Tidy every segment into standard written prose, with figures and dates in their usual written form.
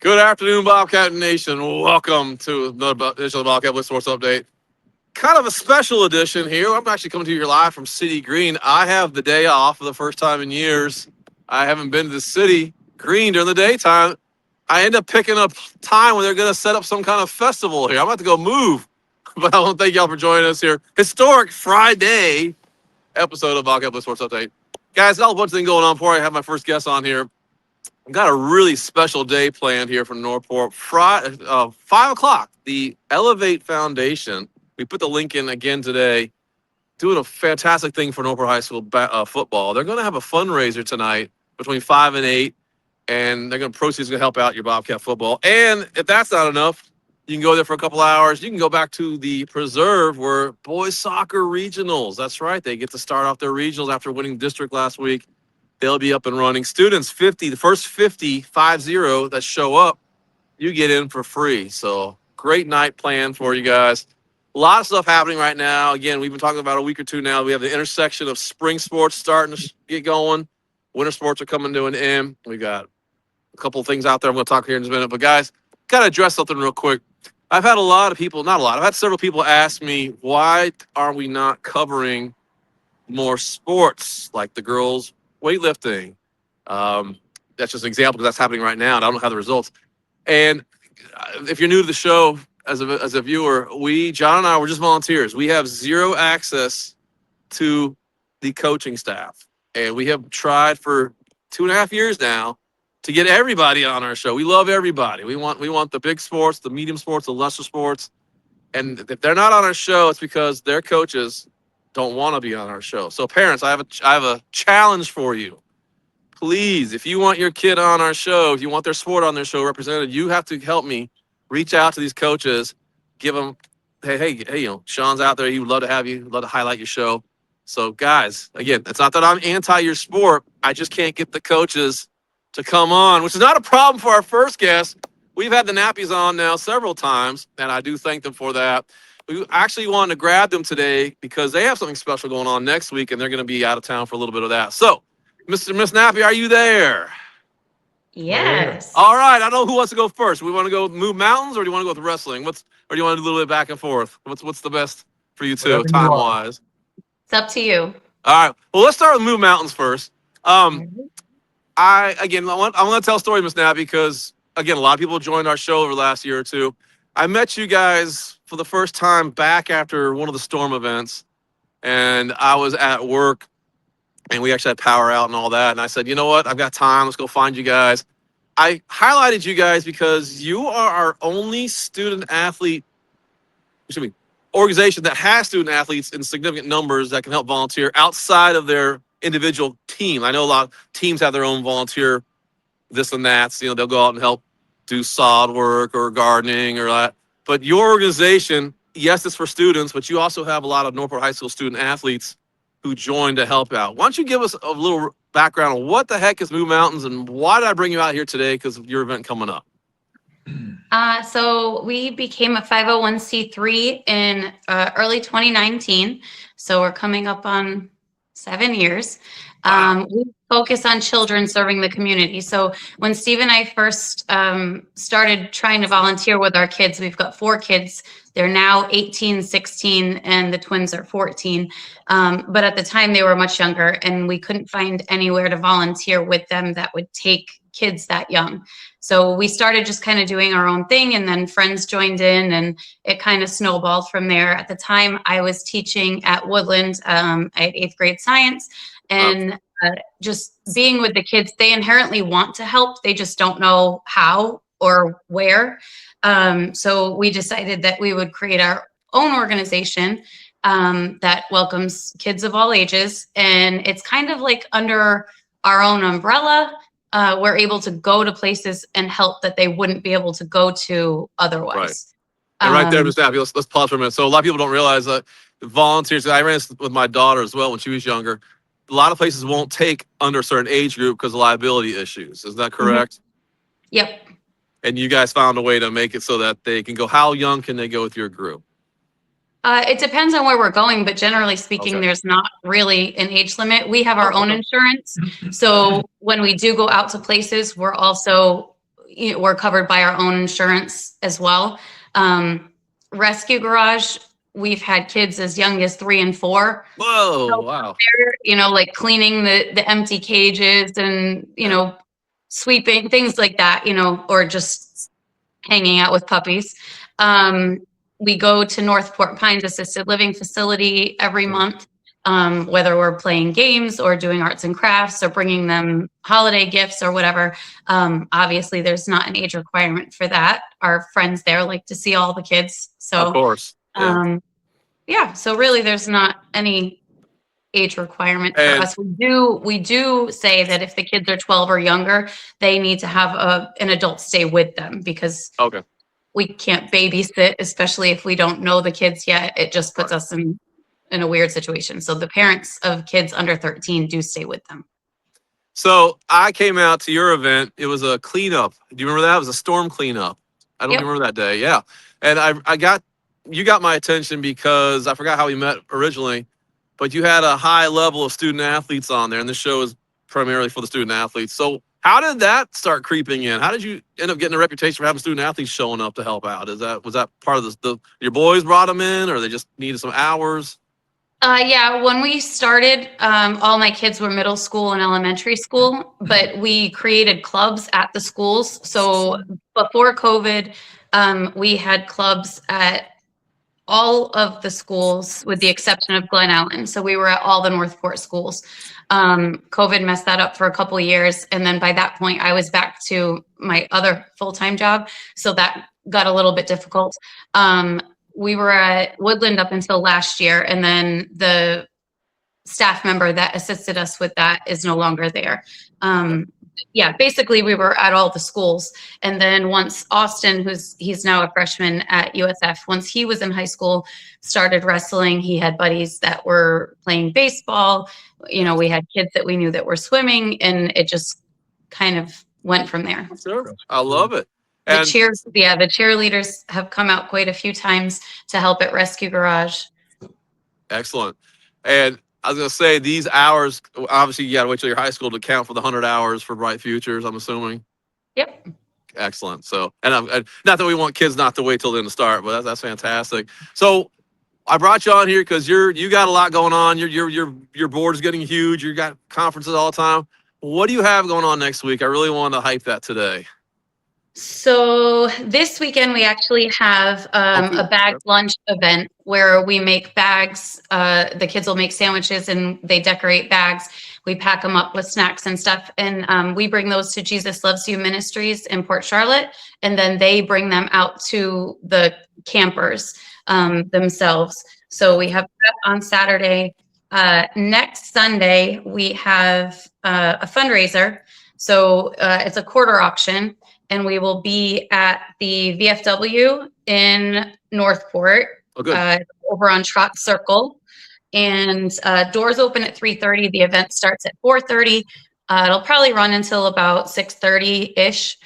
Good afternoon, Bobcat Nation. Welcome to another edition of the Bobcat Blitz Sports Update. Kind of a special edition here. I'm actually coming to you live from City Green. I have the day off for the first time in years. I haven't been to the City Green during the daytime. I end up picking up time when they're going to set up some kind of festival here. I'm about to go move, but I want to thank y'all for joining us here. Historic Friday episode of Bobcat Blitz Sports Update. Guys, got a bunch of things going on before I have my first guest on here. I've got a really special day planned here from Northport. 5 o'clock, the Elevate Foundation. We put the link in again today. Doing a fantastic thing for Northport High School football. They're going to have a fundraiser tonight between 5 and 8, and they're going to proceeds to help out your Bobcat football. And if that's not enough, you can go there for a couple hours. You can go back to the preserve where boys soccer regionals. That's right. They get to start off their regionals after winning district last week. They'll be up and running. Students, the first 50 that show up, you get in for free. So great night planned for you guys. A lot of stuff happening right now. Again, we've been talking about a week or two now. We have the intersection of spring sports starting to get going. Winter sports are coming to an end. We got a couple of things out there I'm going to talk here in just a minute. But guys, got to address something real quick. I've had I've had several people ask me, why are we not covering more sports like the girls weightlifting? That's just an example because that's happening right now, and I don't have the results. And if you're new to the show as a viewer, John and I, were just volunteers. We have zero access to the coaching staff, and we have tried for 2.5 years now to get everybody on our show. We love everybody. We want the big sports, the medium sports, the lesser sports, and if they're not on our show, it's because their coaches don't want to be on our show. So parents, I have a challenge for you. Please, if you want your kid on our show, if you want their sport on their show represented, you have to help me reach out to these coaches, give them, hey, Sean's out there. He would love to have you, love to highlight your show. So guys, again, it's not that I'm anti your sport. I just can't get the coaches to come on, which is not a problem for our first guest. We've had the nappies on now several times, and I do thank them for that. We actually wanted to grab them today because they have something special going on next week, and they're going to be out of town for a little bit of that. So, Miss Nappy, are you there? Yes. All right. I know who wants to go first. We want to go move mountains, or do you want to go with wrestling? Or do you want to do a little bit back and forth? What's the best for you two, time wise? It's up to you. All right. Well, let's start with move mountains first. I'm going to tell a story, Miss Nappy, because again, a lot of people joined our show over the last year or two. I met you guys for the first time back after one of the storm events, and I was at work, and we actually had power out and all that. And I said, you know what? I've got time. Let's go find you guys. I highlighted you guys because you are our only organization that has student athletes in significant numbers that can help volunteer outside of their individual team. I know a lot of teams have their own volunteer this and that. So, they'll go out and help do sod work or gardening or that. But your organization, yes, it's for students, but you also have a lot of Northport High School student athletes who joined to help out. Why don't you give us a little background on what the heck is Move Mountains and why did I bring you out here today because of your event coming up? So we became a 501c3 in early 2019. So we're coming up on 7 years. Wow. We focus on children serving the community. So when Steve and I first started trying to volunteer with our kids, we've got 4 kids. They're now 18, 16, and the twins are 14. But at the time they were much younger, and we couldn't find anywhere to volunteer with them that would take kids that young. So we started just kind of doing our own thing, and then friends joined in, and it kind of snowballed from there. At the time, I was teaching at Woodland. I had 8th grade science, and just being with the kids, they inherently want to help. They just don't know how or where. So we decided that we would create our own organization that welcomes kids of all ages, and it's kind of like under our own umbrella. We're able to go to places and help that they wouldn't be able to go to otherwise. Right. And right there, Ms. Nappy, let's pause for a minute. So a lot of people don't realize that volunteers, I ran this with my daughter as well when she was younger. A lot of places won't take under a certain age group because of liability issues. Is that correct? Mm-hmm. Yep. And you guys found a way to make it so that they can go. How young can they go with your group? It depends on where we're going, but generally speaking, there's not really an age limit. We have our own insurance. So when we do go out to places, we're also we're covered by our own insurance as well. Rescue Garage, we've had kids as young as 3 and 4. Whoa, wow. Like cleaning the empty cages and, sweeping, things like that, or just hanging out with puppies. We go to Northport Pines Assisted Living Facility every month, whether we're playing games or doing arts and crafts or bringing them holiday gifts or whatever. Obviously, there's not an age requirement for that. Our friends there like to see all the kids. So, of course. Yeah. So really, there's not any age requirement for us. We do say that if the kids are 12 or younger, they need to have an adult stay with them, because we can't babysit, especially if we don't know the kids yet. It just puts us in a weird situation. So the parents of kids under 13 do stay with them. So I came out to your event. It was a cleanup. Do you remember that? It was a storm cleanup. I don't remember that day. Yeah. And you got my attention because I forgot how we met originally, but you had a high level of student athletes on there, and this show is primarily for the student athletes. So how did that start creeping in? How did you end up getting a reputation for having student athletes showing up to help out? Was that part of your boys brought them in, or they just needed some hours? Yeah, when we started, all my kids were middle school and elementary school, but we created clubs at the schools. So before COVID, we had clubs at all of the schools with the exception of Glen Ellen. So we were at all the Northport schools. COVID messed that up for a couple of years. And then by that point, I was back to my other full-time job. So that got a little bit difficult. We were at Woodland up until last year, and then the staff member that assisted us with that is no longer there. Yeah, basically we were at all the schools. And then once Austin, he's now a freshman at USF, once he was in high school, started wrestling, he had buddies that were playing baseball. We had kids that we knew that were swimming, and it just kind of went from there. Sure. I love it. The cheerleaders have come out quite a few times to help at Rescue Garage. Excellent. And I was going to say, these hours, obviously you got to wait till your high school to count for the 100 hours for Bright Futures, I'm assuming. Yep. Excellent. So, and not that we want kids not to wait till then to start, but that's fantastic. So I brought you on here because you got a lot going on. Your board is getting huge. You got conferences all the time. What do you have going on next week? I really want to hype that today. So this weekend we actually have a bagged lunch event where we make bags. The kids will make sandwiches and they decorate bags. We pack them up with snacks and stuff, and we bring those to Jesus Loves You Ministries in Port Charlotte, and then they bring them out to the campers themselves. So we have that on Saturday. Next Sunday we have a fundraiser. So it's a quarter auction. And we will be at the VFW in Northport, over on Trot Circle. And doors open at 3:30. The event starts at 4:30. It'll probably run until about 6:30-ish.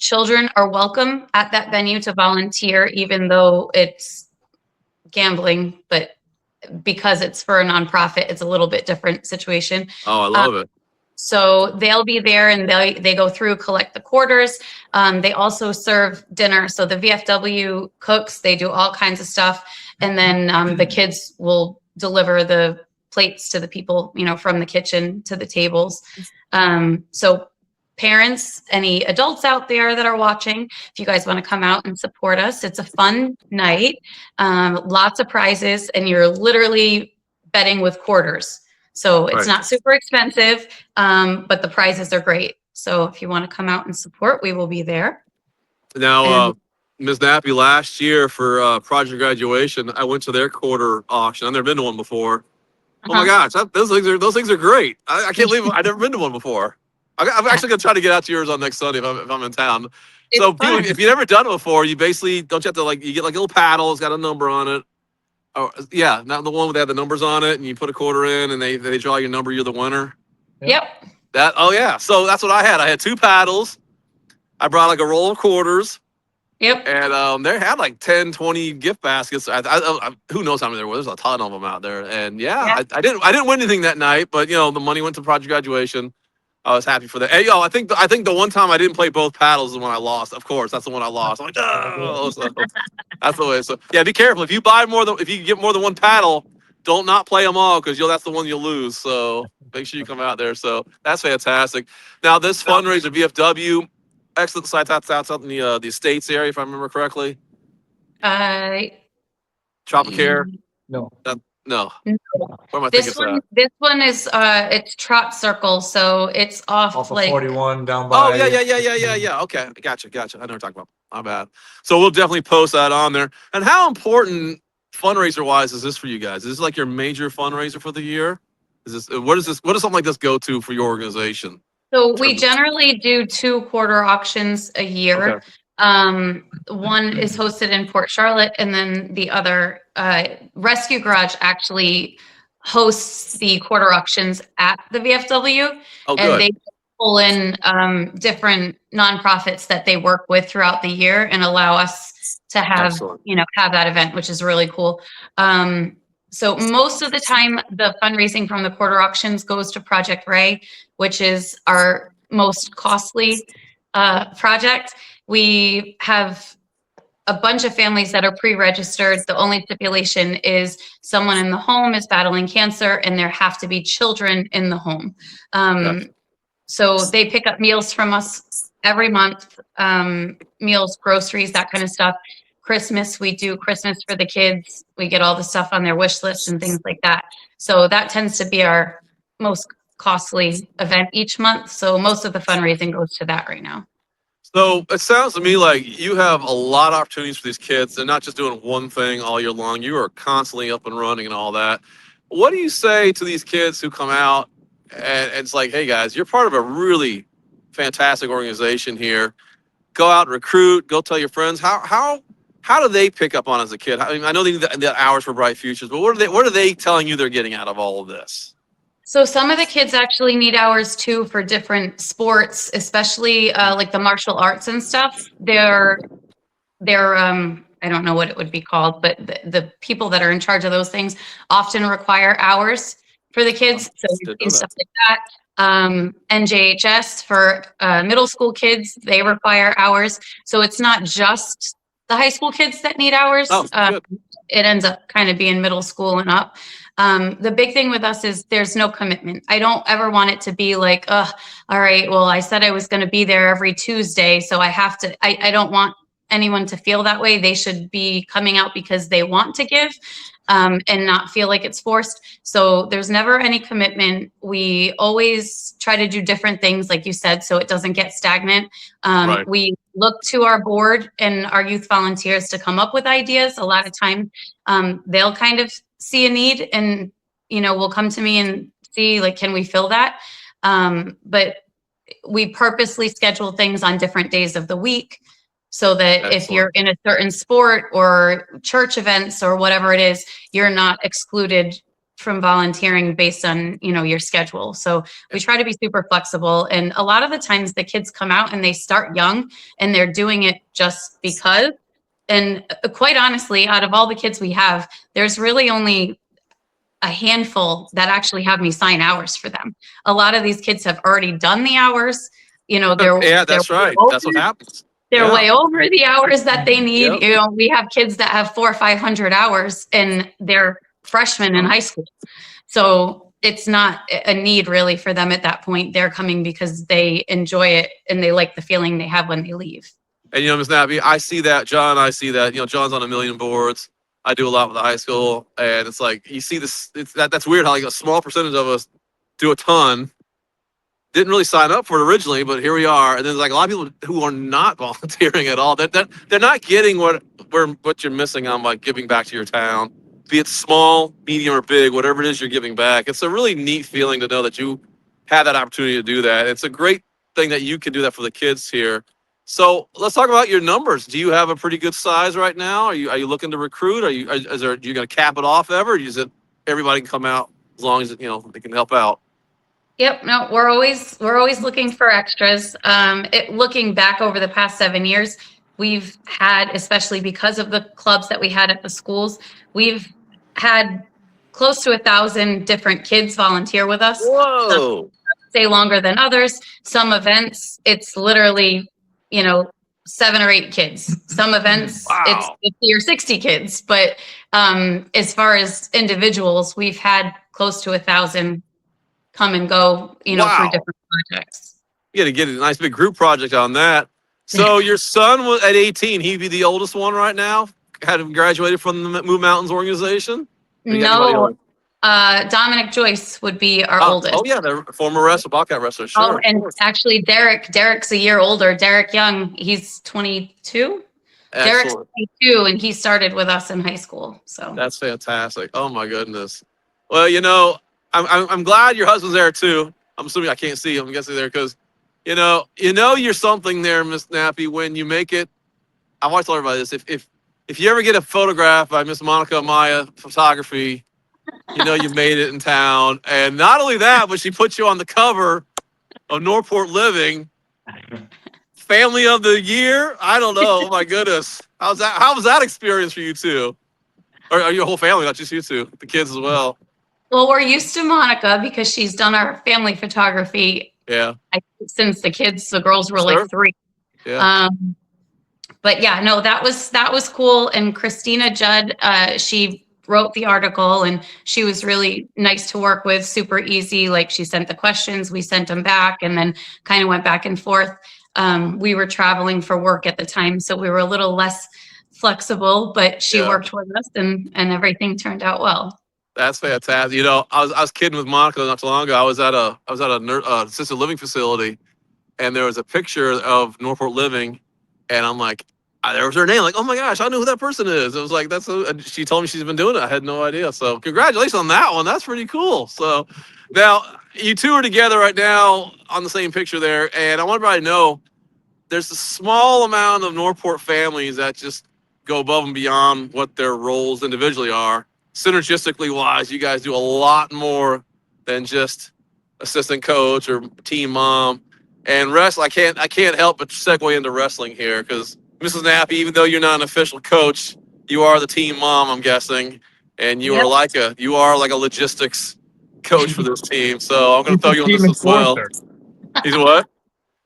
Children are welcome at that venue to volunteer, even though it's gambling. But because it's for a nonprofit, it's a little bit different situation. Oh, I love it. So they'll be there, and they go through, collect the quarters. They also serve dinner. So the VFW cooks, they do all kinds of stuff. And then the kids will deliver the plates to the people, from the kitchen to the tables. So parents, any adults out there that are watching, if you guys want to come out and support us, it's a fun night. Lots of prizes, and you're literally betting with quarters. So it's not super expensive, but the prizes are great. So if you want to come out and support, we will be there. Now, Ms. Nappy, last year for Project Graduation, I went to their quarter auction. I've never been to one before. Oh my gosh, those things are great. I can't believe I've never been to one before. I'm actually going to try to get out to yours on next Sunday if I'm in town. So people, if you've never done it before, you basically you have to you get like a little paddle. It's got a number on it. Oh yeah, not the one where they have the numbers on it, and you put a quarter in, and they draw your number. You're the winner. Yep. So that's what I had. I had 2 paddles. I brought like a roll of quarters. Yep. And they had like 10, 20 gift baskets. Who knows how many there were? There's a ton of them out there. And I didn't win anything that night, but the money went to Project Graduation. I was happy for that. Hey, yo, I think the one time I didn't play both paddles is the one I lost. Of course, that's the one I lost. I'm like, oh, so that's the way. So yeah, be careful. If you get more than one paddle, don't not play them all because that's the one you'll lose. So make sure you come out there. So that's fantastic. Now this fundraiser, VFW, excellent site that's out in the Estates area, if I remember correctly. Tropicare. No. No. No. Where am I thinking This one is it's Trot Circle, so it's off Off of like 41 down by. Oh yeah. Okay, gotcha. I know what you're talking about. My bad. So we'll definitely post that on there. And how important fundraiser wise is this for you guys? Is this like your major fundraiser for the year? What does something like this go to for your organization? So we generally do 2 quarter auctions a year. Okay. One is hosted in Port Charlotte, and then the other, Rescue Garage actually hosts the quarter auctions at the VFW. Oh, And good. they pull in different nonprofits that they work with throughout the year and allow us to have, Excellent. have that event, which is really cool. So most of the time, the fundraising from the quarter auctions goes to Project Ray, which is our most costly project. We have a bunch of families that are pre-registered. The only stipulation is someone in the home is battling cancer and there have to be children in the home. So they pick up meals from us every month, meals, groceries, that kind of stuff. Christmas, we do Christmas for the kids. We get all the stuff on their wish list and things like that. So that tends to be our most costly event each month. So most of the fundraising goes to that right now. So it sounds to me like you have a lot of opportunities for these kids. They're not just doing one thing all year long. You are constantly up and running and all that. What do you say to these kids who come out and it's like, hey guys, you're part of a really fantastic organization here. Go out, recruit, go tell your friends. How do they pick up on as a kid? I mean, I know they need the hours for Bright Futures, but what are they telling you they're getting out of all of this? So some of the kids actually need hours too for different sports, especially like the martial arts and stuff. They're I don't know what it would be called, but the people that are in charge of those things often require hours for the kids. So we've seen stuff like that. NJHS for middle school kids, they require hours. So it's not just the high school kids that need hours. Oh, good. It ends up kind of being middle school and up. The big thing with us is there's no commitment. I don't ever want it to be like, all right, well, I said I was going to be there every Tuesday, so I have to, I don't want anyone to feel that way. They should be coming out because they want to give and not feel like it's forced. So there's never any commitment. We always try to do different things, like you said, so it doesn't get stagnant. Right. We look to our board and our youth volunteers to come up with ideas. A lot of time they'll kind of see a need and, will come to me and see, like, can we fill that? But we purposely schedule things on different days of the week so that if you're in a certain sport or church events or whatever it is, you're not excluded from volunteering based on, your schedule. So we try to be super flexible. And a lot of the times the kids come out and they start young and they're doing it just because. And quite honestly, out of all the kids we have, there's really only a handful that actually have me sign hours for them. A lot of these kids have already done the hours. That's right. That's what happens. They're way over the hours that they need. Yep. We have kids that have 400 or 500 hours and they're freshmen in high school. So it's not a need really for them at that point. They're coming because they enjoy it and they like the feeling they have when they leave. And Ms. Nabby, I see that, John, John's on a million boards. I do a lot with the high school, and it's like you see this. That's weird how like a small percentage of us do a ton. Didn't really sign up for it originally, but here we are. And then there's like a lot of people who are not volunteering at all. They're not getting what you're missing on by giving back to your town, be it small, medium, or big, whatever it is you're giving back. It's a really neat feeling to know that you have that opportunity to do that. It's a great thing that you can do that for the kids here. So let's talk about your numbers. Do you have a pretty good size right now? Are you looking to recruit? Are you going to cap it off ever? Or is it everybody can come out as long as they can help out? Yep. No, we're always looking for extras. Looking back over the past 7 years, we've had, especially because of the clubs that we had at the schools, we've had close to 1,000 different kids volunteer with us. Whoa. stay longer than others. Some events, it's literally, 7 or 8 kids. Some events, it's Wow. 50 or 60 kids. But as far as individuals, we've had close to 1,000 come and go, through Wow. different projects. You got to get a nice big group project on that. So your son was at 18. He'd be the oldest one right now. Had him graduated from the Move Mountains organization. Or you got anybody No, older? Dominic Joyce would be our Oh oldest. yeah, the former wrestler, Bobcat wrestler. Sure. Oh, Of and course. actually Derek's a year older. Derek Young, he's 22. Derek's Excellent. 22, and he started with us in high school. So That's fantastic. Oh my goodness. Well, I'm glad your husband's there too. I'm assuming I can't see him. I'm guessing there because, you're something there, Miss Nappy. When you make it, I want to tell everybody this. If you ever get a photograph by Miss Monica Maya Photography, you made it in town. And not only that, but she put you on the cover of Northport Living, Family of the Year. I don't know. Oh my goodness. How was that experience for you two? Or your whole family, not just you two, the kids as well. well, we're used to Monica because she's done our family photography Yeah. since the girls were Sure. like 3. Yeah. But yeah, no, that was cool. And Christina Judd, she wrote the article, and she was really nice to work with, super easy. Like, she sent the questions, we sent them back, and then kind of went back and forth. We were traveling for work at the time, so we were a little less flexible, but she Yeah. worked with us, and everything turned out well. That's fantastic. I was kidding with Monica not too long ago. I was at a assisted living facility, and there was a picture of Northport Living, and I'm like, there was her name. Like, oh my gosh, I know who that person is. It was like she told me she's been doing it. I had no idea. So congratulations on that one. That's pretty cool. So now you two are together right now on the same picture there, and I want everybody to know there's a small amount of Northport families that just go above and beyond what their roles individually are. Synergistically wise, you guys do a lot more than just assistant coach or team mom. And I can't help but segue into wrestling here because Mrs. Nappy, even though you're not an official coach, you are the team mom, I'm guessing, and you are like a logistics coach for this team. So I'm going to throw you on this as well. He's what?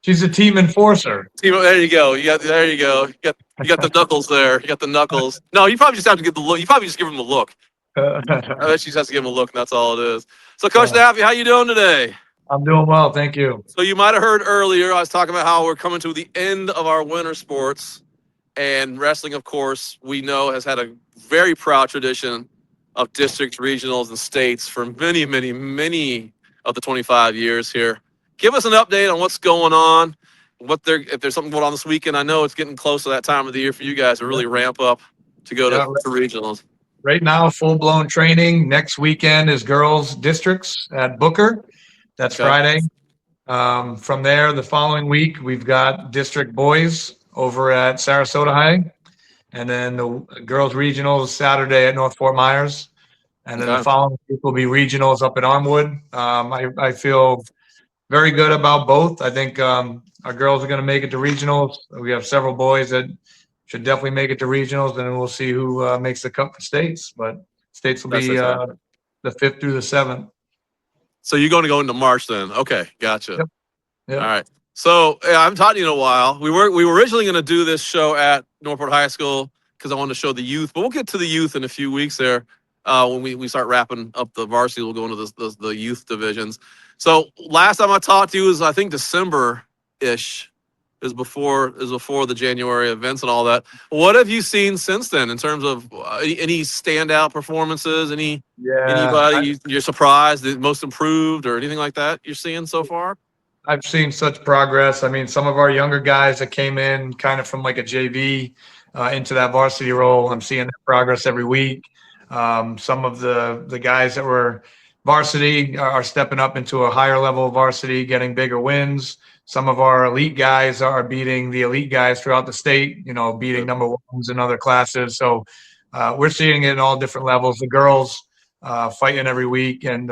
She's a team enforcer. There you go. There you go. You got the knuckles there. You got the knuckles. No, you probably just have to get the look. You probably just give him the look. I bet she just has to give him a look, and that's all it is. So, Coach Nappy, how you doing today? I'm doing well, thank you. So you might have heard earlier, I was talking about how we're coming to the end of our winter sports, and wrestling, of course, we know has had a very proud tradition of districts, regionals, and states for many, many, many of the 25 years here. Give us an update on what's going on, if there's something going on this weekend. I know it's getting close to that time of the year for you guys to really ramp up to go to regionals. Right now, full-blown training. Next weekend is girls districts at Booker. That's Friday. From there, the following week, we've got district boys over at Sarasota High. And then the girls regionals Saturday at North Fort Myers. And then the following week will be regionals up at Armwood. I feel very good about both. I think our girls are going to make it to regionals. We have several boys that should definitely make it to regionals, and then we'll see who makes the cut for states. But states will be the 5th through the 7th. So you're going to go into March then? Okay, gotcha. Yep. All right. So I haven't talked to you in a while. We were originally going to do this show at Northport High School because I wanted to show the youth, but we'll get to the youth in a few weeks there. When we start wrapping up the varsity, we'll go into the youth divisions. So last time I talked to you was, I think, December-ish. Is before the January events and all that. What have you seen since then in terms of any standout performances? Anybody you're surprised that most improved or anything like that you're seeing so far? I've seen such progress. I mean, some of our younger guys that came in kind of from like a JV into that varsity role, I'm seeing that progress every week. Some of the guys that were varsity are stepping up into a higher level of varsity, getting bigger wins. Some of our elite guys are beating the elite guys throughout the state, beating number ones in other classes. So we're seeing it in all different levels. The girls fighting every week and,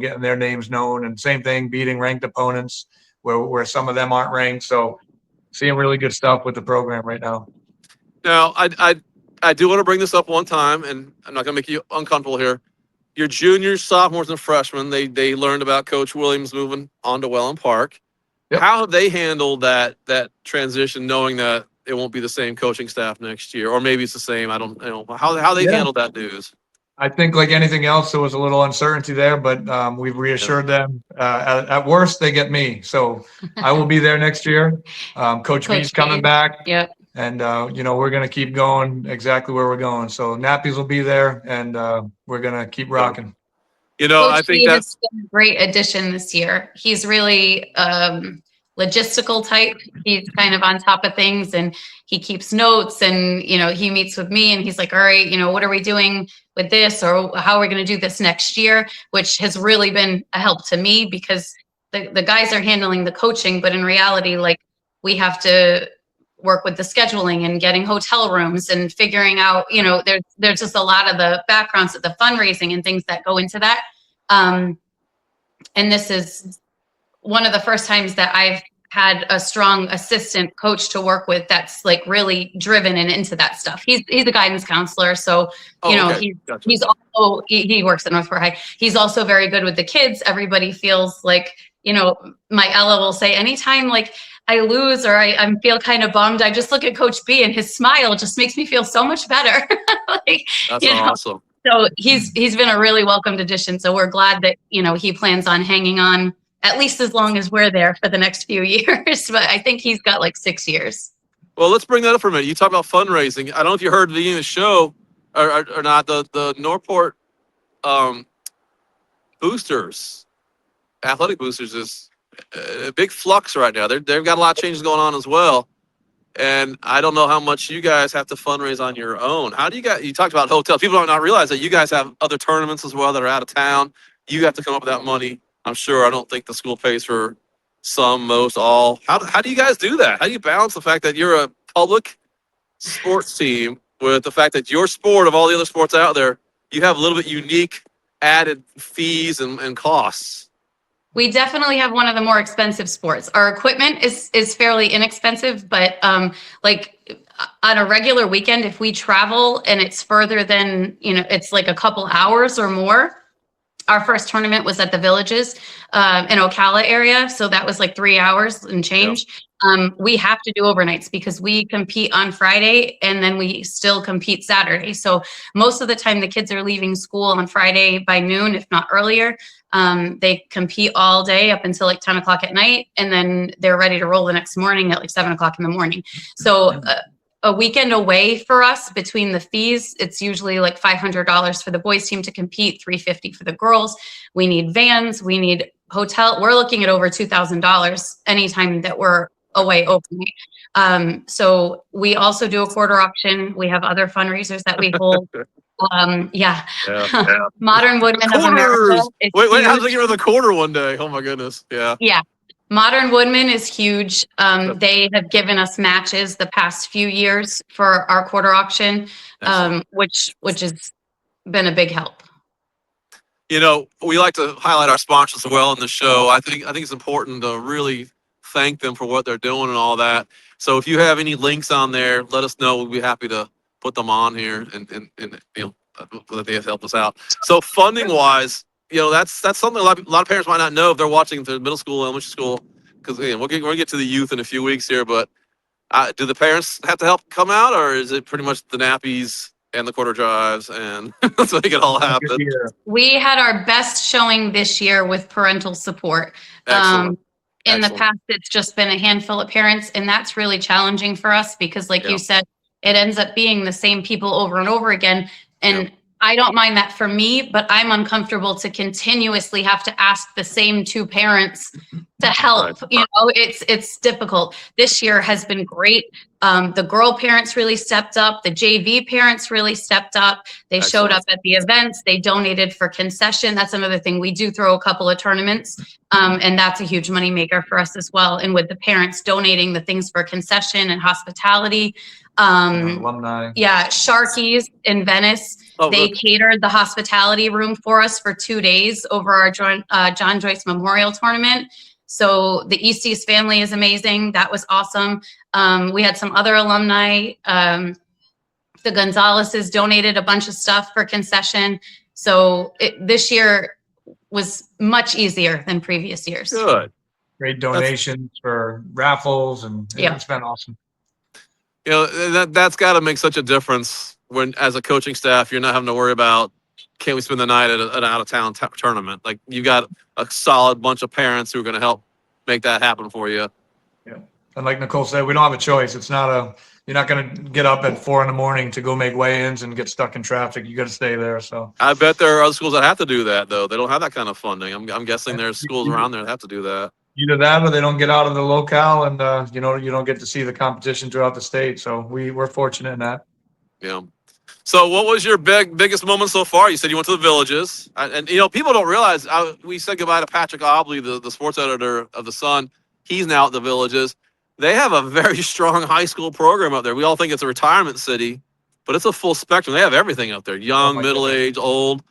getting their names known, and same thing, beating ranked opponents where some of them aren't ranked. So seeing really good stuff with the program right now. Now, I do want to bring this up one time, and I'm not going to make you uncomfortable here. your juniors, sophomores, and freshmen, they learned about Coach Williams moving on to Welland Park. Yep. How have they handled that transition, knowing that it won't be the same coaching staff next year, or maybe it's the same? I don't know how they handled that news. I think like anything else, there was a little uncertainty there, but we've reassured them. At worst, they get me. So I will be there next year. Coach V's coming back. Yep. And, we're going to keep going exactly where we're going. So Nappies will be there, and we're going to keep rocking. Coach I think that's been a great addition this year. He's really logistical type. He's kind of on top of things, and he keeps notes, and, he meets with me and he's like, all right, what are we doing with this, or how are we going to do this next year, which has really been a help to me, because the guys are handling the coaching, but in reality, like, we have to work with the scheduling and getting hotel rooms and figuring out, there's just a lot of the backgrounds of the fundraising and things that go into that. And this is one of the first times that I've had a strong assistant coach to work with that's like really driven and into that stuff. He's a guidance counselor. So, okay. he's also, he works at North Port High. He's also very good with the kids. Everybody feels like, my Ella will say, anytime like I lose or I feel kind of bummed, I just look at Coach B and his smile just makes me feel so much better. That's awesome. So he's been a really welcomed addition. So we're glad that, he plans on hanging on at least as long as we're there for the next few years. But I think he's got like 6 years. Well, let's bring that up for a minute. You talk about fundraising. I don't know if you heard the show or not. The Northport boosters, athletic boosters, is a big flux right now. They've got a lot of changes going on as well. And I don't know how much you guys have to fundraise on your own. How do you talked about hotels. People don't not realize that you guys have other tournaments as well that are out of town. You have to come up with that money. I'm sure. I don't think the school pays for some, most, all. How do you guys do that? How do you balance the fact that you're a public sports team with the fact that your sport, of all the other sports out there, you have a little bit unique added fees and costs? We definitely have one of the more expensive sports. Our equipment is fairly inexpensive, but like on a regular weekend, if we travel and it's further than, it's like a couple hours or more. Our first tournament was at the Villages in Ocala area. So that was like 3 hours and change. Yep. We have to do overnights because we compete on Friday and then we still compete Saturday. So most of the time the kids are leaving school on Friday by noon, if not earlier. They compete all day up until like 10 o'clock at night. And then they're ready to roll the next morning at like 7 o'clock in the morning. So a weekend away for us between the fees, it's usually like $500 for the boys team to compete, $350 for the girls. We need vans, we need hotel. We're looking at over $2,000 anytime that we're away opening. So we also do a quarter auction. We have other fundraisers that we hold. Modern Woodmen of America. Wait, how's it get with a quarter one day? Oh my goodness. Yeah. Modern Woodmen is huge. They have given us matches the past few years for our quarter auction, which has been a big help. We like to highlight our sponsors as well in the show. I think it's important to really thank them for what they're doing and all that. So if you have any links on there, let us know. We'll be happy to put them on here and that they help us out. So funding wise, that's something a lot of parents might not know if they're watching the middle school, elementary school, because we're going to get to the youth in a few weeks here. But do the parents have to help come out, or is it pretty much the nappies and the quarter drives and let's make it all happen? We had our best showing this year with parental support. Excellent. In the past, it's just been a handful of parents, and that's really challenging for us because, like you said, it ends up being the same people over and over again. And I don't mind that for me, but I'm uncomfortable to continuously have to ask the same two parents to help. Right. It's difficult. This year has been great. The girl parents really stepped up. The JV parents really stepped up. They showed up at the events. They donated for concession. That's another thing. We do throw a couple of tournaments, and that's a huge moneymaker for us as well. And with the parents donating the things for concession and hospitality. Alumni. Yeah, Sharkies in Venice. They catered the hospitality room for us for 2 days over our John Joyce Memorial Tournament. So the Easties family is amazing. That was awesome. We had some other alumni. The Gonzaleses donated a bunch of stuff for concession. So this year was much easier than previous years. Good. Great donations for raffles, and Yeah. it's been awesome. You know, that's got to make such a difference when, as a coaching staff, you're not having to worry about, can we spend the night at an out-of-town tournament? Like, you got a solid bunch of parents who are going to help make that happen for you. Yeah. And like Nicole said, we don't have a choice. It's not you're not going to get up at 4 a.m. to go make weigh-ins and get stuck in traffic. You got to stay there. So I bet there are other schools that have to do that, though. They don't have that kind of funding. I'm guessing there's schools around there that have to do that. either that or they don't get out of the locale, and you don't get to see the competition throughout the state. So we're fortunate in that. Yeah. So what was your biggest moment so far? You said you went to the Villages. And people don't realize, we said goodbye to Patrick Obley, the sports editor of The Sun. He's now at the Villages. They have a very strong high school program up there. We all think it's a retirement city, but it's a full spectrum. They have everything up there, young, middle-aged, old.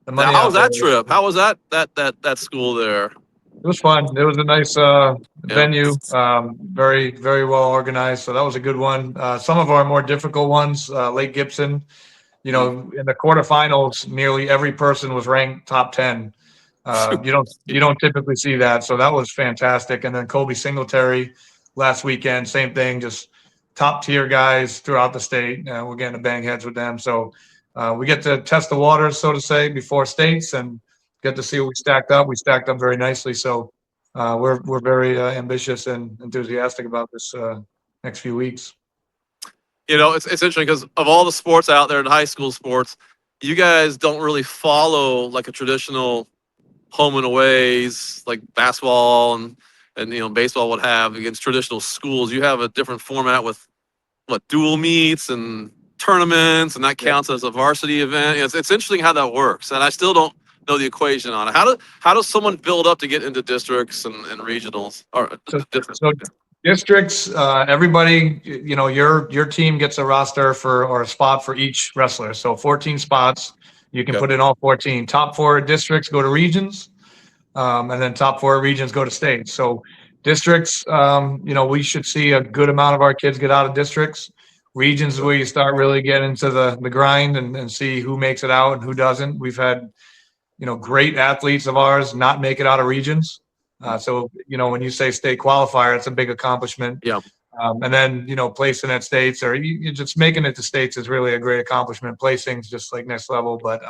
Now, how was that trip? How was that school there? It was fun. It was a nice venue, very, very well organized. So that was a good one. Some of our more difficult ones, Lake Gibson, in the quarterfinals, nearly every person was ranked top 10. You don't typically see that. So that was fantastic. And then Colby Singletary last weekend, same thing, just top tier guys throughout the state. We're getting to bang heads with them. So we get to test the waters, so to say, before states and get to see what we stacked up. We stacked up very nicely. So we're very ambitious and enthusiastic about this next few weeks. It's interesting because of all the sports out there in high school sports, you guys don't really follow like a traditional home and aways like basketball and baseball would have against traditional schools. You have a different format with dual meets and tournaments, and that counts as a varsity event. It's interesting how that works, and I still don't know the equation on it. How does someone build up to get into districts and regionals or districts? Everybody, your team gets a roster or a spot for each wrestler. So 14 spots. You can put in all 14. Top 4 districts go to regions, and then top 4 regions go to states. So districts, we should see a good amount of our kids get out of districts. Regions is where you start really getting into the grind and see who makes it out and who doesn't. We've had, great athletes of ours not make it out of regions. So, when you say state qualifier, it's a big accomplishment. Yeah. And then, placing at states or you just making it to states is really a great accomplishment. Placing's just like next level. But,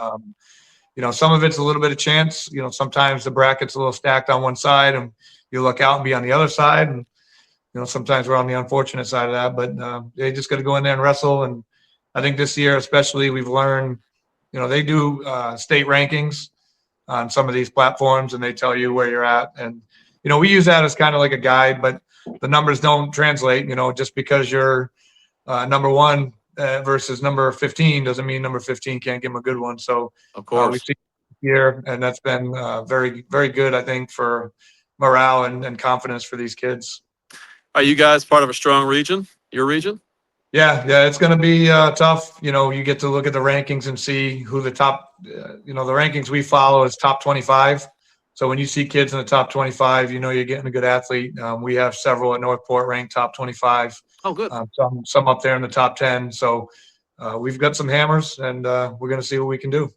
some of it's a little bit of chance. Sometimes the bracket's a little stacked on one side and you look out and be on the other side. And, sometimes we're on the unfortunate side of that. But they just got to go in there and wrestle. And I think this year especially we've learned, they do state rankings on some of these platforms and they tell you where you're at. And, we use that as kind of like a guide, but the numbers don't translate, just because you're number 1 versus number 15 doesn't mean number 15 can't give them a good one. So of course we see here, and that's been very, very good, I think, for morale and confidence for these kids. Are you guys part of a strong region, your region? Yeah, it's going to be tough. You get to look at the rankings and see who the top, the rankings we follow is top 25. So when you see kids in the top 25, you're getting a good athlete. We have several at Northport ranked top 25. Oh, good. Some up there in the top 10. So we've got some hammers, and we're going to see what we can do.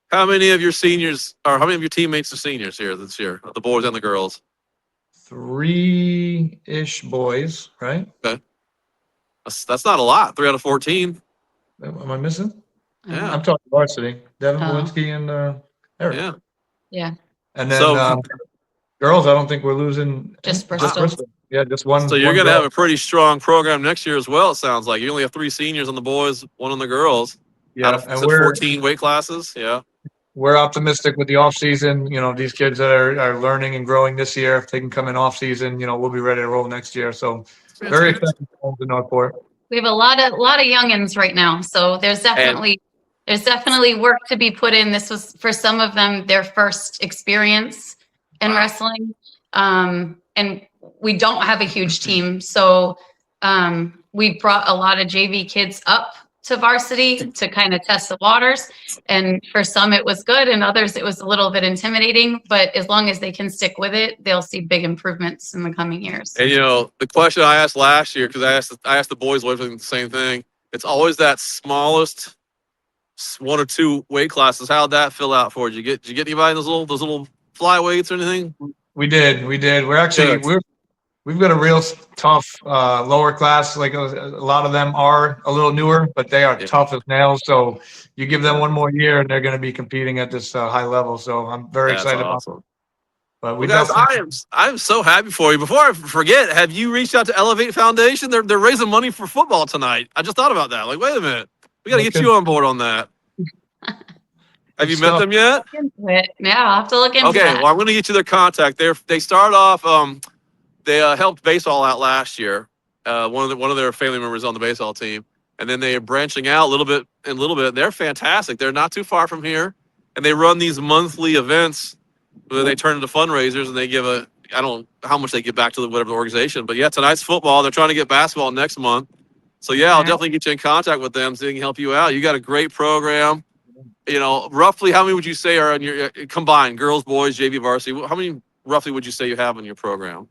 How many of your seniors, or how many of your teammates are seniors here this year, the boys and the girls? 3-ish boys, right? Okay. That's not a lot. 3 out of 14. Am I missing? Yeah. I'm talking varsity. Devin Lewinsky and Eric. Yeah. Yeah. And then girls, I don't think we're losing. Just Bristol. Yeah, just one. So you're going to have a pretty strong program next year as well, it sounds like. You only have 3 seniors on the boys, 1 on the girls. Yeah, out of and we're 14 weight classes. Yeah. We're optimistic with the off season. These kids that are learning and growing this year, if they can come in off season, we'll be ready to roll next year. So very excited to home to Northport. We have a lot of youngins right now, so there's definitely work to be put in. This was for some of them their first experience in wrestling, and we don't have a huge team, so we brought a lot of JV kids up to varsity to kind of test the waters, and for some it was good, and others it was a little bit intimidating, but as long as they can stick with it, they'll see big improvements in the coming years. And the question I asked last year, because I asked the boys the same thing, it's always that smallest one or two weight classes. How'd that fill out for you? Did you get anybody in those little flyweights or anything? We did. We're actually, Good. we've got a real tough lower class. Like a lot of them are a little newer, but they are Yeah. tough as nails. So you give them one more year and they're going to be competing at this high level. So I'm very That's excited about awesome. But Well, we guys, definitely. I'm so happy for you. Before I forget, have you reached out to Elevate Foundation? They're raising money for football tonight. I just thought about that. Like, wait a minute, we got to get you on board on that. Have you met them yet? Look into it. Yeah, I'll have to look into Okay, that. well, I'm going to get you their contact. They start off. They helped baseball out last year. One of their family members on the baseball team, and then they are branching out a little bit. They're fantastic. They're not too far from here, and they run these monthly events where they turn into fundraisers, and they give I don't know how much they give back to whatever the organization, but yeah, tonight's football. They're trying to get basketball next month. So yeah, I'll definitely get you in contact with them so they can help you out. You got a great program. You know, roughly how many would you say are in your combined girls, boys, JV, varsity? How many roughly would you say you have in your program?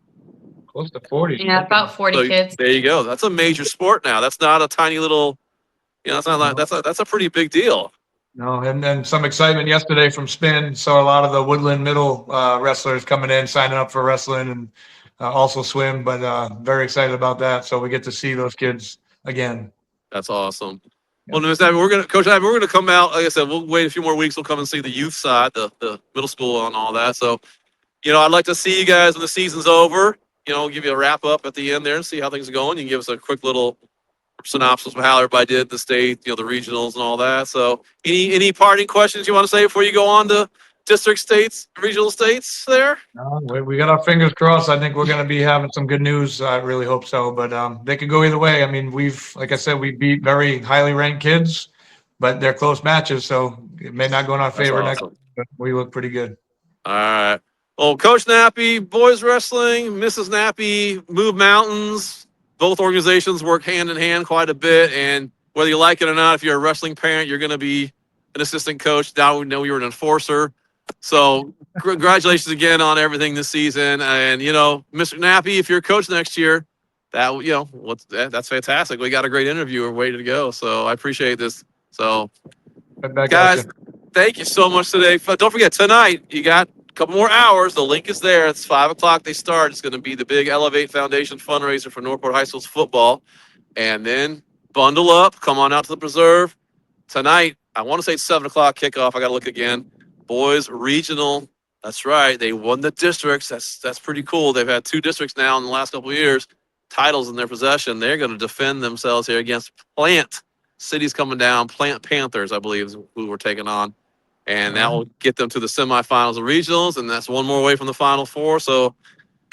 Close to 40. Yeah, about 40 So kids. there you go. That's a major sport now. That's not a tiny little. That's not like that's a pretty big deal. No, and then some excitement yesterday from Spin. Saw a lot of the Woodland Middle wrestlers coming in, signing up for wrestling and also swim. But very excited about that. So we get to see those kids again. That's awesome. Well, Ms. Abby, Coach Abby, we're gonna come out. Like I said, we'll wait a few more weeks. We'll come and see the youth side, the middle school and all that. So, I'd like to see you guys when the season's over. Give you a wrap up at the end there and see how things are going. You can give us a quick little synopsis of how everybody did, the state, the regionals and all that. So, any parting questions you want to say before you go on to district states, regional states there? No, we got our fingers crossed. I think we're going to be having some good news. I really hope so. But they could go either way. I mean, like I said, we beat very highly ranked kids, but they're close matches. So it may not go in our favor next, but we look pretty good. All right. Well, Coach Nappy, boys wrestling, Mrs. Nappy, Move Mountains. Both organizations work hand in hand quite a bit. And whether you like it or not, if you're a wrestling parent, you're going to be an assistant coach. Now we know you're an enforcer. So congratulations again on everything this season. And, Mr. Nappy, if you're a coach next year, that's fantastic. We got a great interviewer waiting to go. So I appreciate this. So, guys, thank you so much today. Don't forget, tonight, you got a couple more hours. The link is there. It's 5 o'clock. They start. It's going to be the big Elevate Foundation fundraiser for Northport High School's football. And then bundle up. Come on out to the preserve. Tonight, I want to say it's 7 o'clock kickoff. I got to look again. Boys regional. That's right. They won the districts. That's pretty cool. They've had 2 districts now in the last couple of years. Titles in their possession. They're going to defend themselves here against Plant. City's coming down. Plant Panthers, I believe, is who we're taking on. And that will get them to the semifinals and regionals, and that's one more away from the Final Four. So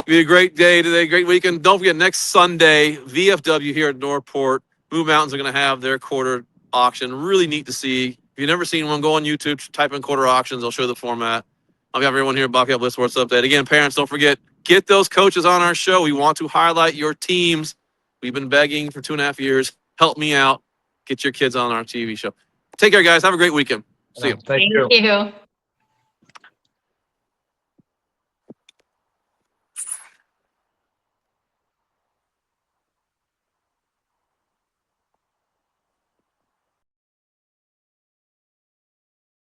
it'll be a great day today, great weekend. Don't forget, next Sunday, VFW here at Northport. Blue Mountains are going to have their quarter auction. Really neat to see. If you've never seen one, go on YouTube, type in quarter auctions. They'll show the format. I'll have everyone here at Bobcat Blitz Sports Update. Again, parents, don't forget, get those coaches on our show. We want to highlight your teams. We've been begging for 2.5 years. Help me out. Get your kids on our TV show. Take care, guys. Have a great weekend. See you. Thank you.